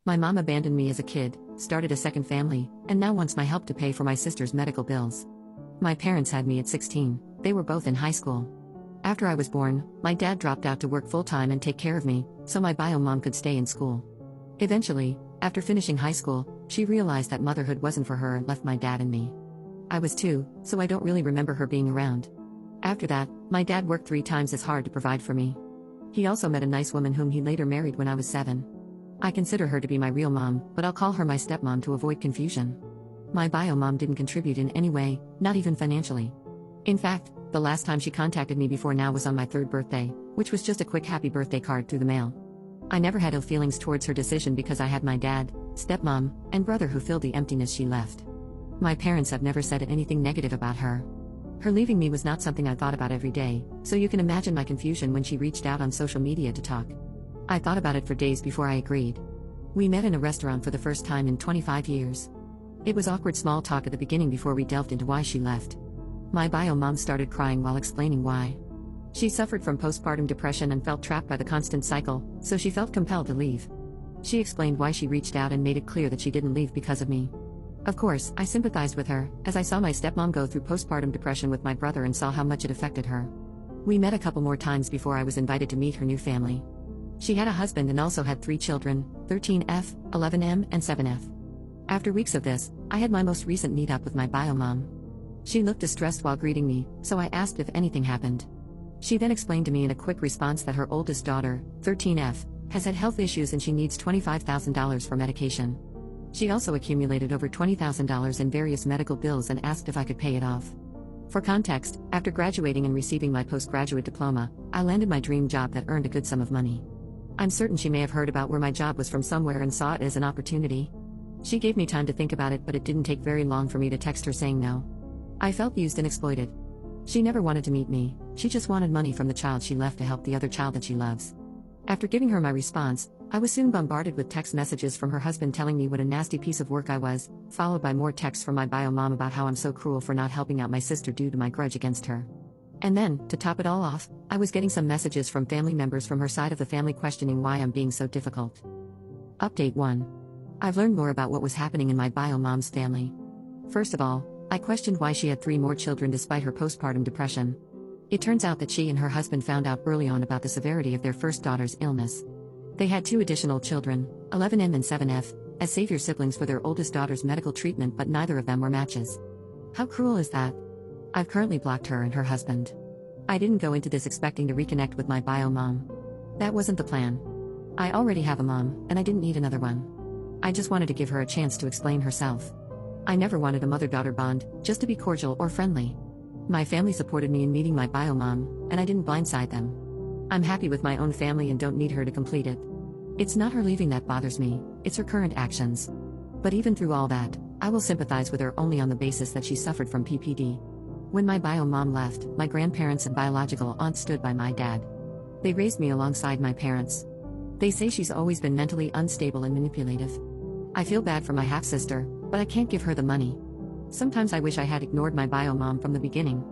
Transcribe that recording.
My mom abandoned me as a kid, started a second family, and now wants my help to pay for my sister's medical bills. My parents had me at 16, they were both in high school. After I was born, my dad dropped out to work full-time and take care of me, so my bio mom could stay in school. Eventually, after finishing high school, she realized that motherhood wasn't for her and left my dad and me. I was 2, so I don't really remember her being around. After that, my dad worked 3 times as hard to provide for me. He also met a nice woman whom he later married when I was 7. I consider her to be my real mom, but I'll call her my stepmom to avoid confusion. My bio mom didn't contribute in any way, not even financially. In fact, the last time she contacted me before now was on my 3rd birthday, which was just a quick happy birthday card through the mail. I never had ill feelings towards her decision because I had my dad, stepmom, and brother who filled the emptiness she left. My parents have never said anything negative about her. Her leaving me was not something I thought about every day, so you can imagine my confusion when she reached out on social media to talk. I thought about it for days before I agreed. We met in a restaurant for the first time in 25 years. It was awkward small talk at the beginning before we delved into why she left. My bio mom started crying while explaining why. She suffered from postpartum depression and felt trapped by the constant cycle, so she felt compelled to leave. She explained why she reached out and made it clear that she didn't leave because of me. Of course, I sympathized with her, as I saw my stepmom go through postpartum depression with my brother and saw how much it affected her. We met a couple more times before I was invited to meet her new family. She had a husband and also had 3 children, 13F, 11M, and 7F. After weeks of this, I had my most recent meetup with my bio mom. She looked distressed while greeting me, so I asked if anything happened. She then explained to me in a quick response that her oldest daughter, 13F, has had health issues and she needs $25,000 for medication. She also accumulated over $20,000 in various medical bills and asked if I could pay it off. For context, after graduating and receiving my postgraduate diploma, I landed my dream job that earned a good sum of money. I'm certain she may have heard about where my job was from somewhere and saw it as an opportunity. She gave me time to think about it, but it didn't take very long for me to text her saying no. I felt used and exploited. She never wanted to meet me, she just wanted money from the child she left to help the other child that she loves. After giving her my response, I was soon bombarded with text messages from her husband telling me what a nasty piece of work I was, followed by more texts from my bio mom about how I'm so cruel for not helping out my sister due to my grudge against her. And then, to top it all off, I was getting some messages from family members from her side of the family questioning why I'm being so difficult. Update 1. I've learned more about what was happening in my bio mom's family. First of all, I questioned why she had 3 more children despite her postpartum depression. It turns out that she and her husband found out early on about the severity of their first daughter's illness. They had 2 additional children, 11M and 7F, as savior siblings for their oldest daughter's medical treatment, but neither of them were matches. How cruel is that? I've currently blocked her and her husband. I didn't go into this expecting to reconnect with my bio mom. That wasn't the plan. I already have a mom, and I didn't need another one. I just wanted to give her a chance to explain herself. I never wanted a mother-daughter bond, just to be cordial or friendly. My family supported me in meeting my bio mom, and I didn't blindside them. I'm happy with my own family and don't need her to complete it. It's not her leaving that bothers me, it's her current actions. But even through all that, I will sympathize with her only on the basis that she suffered from PPD. When my bio mom left, my grandparents and biological aunt stood by my dad. They raised me alongside my parents. They say she's always been mentally unstable and manipulative. I feel bad for my half-sister, but I can't give her the money. Sometimes I wish I had ignored my bio mom from the beginning.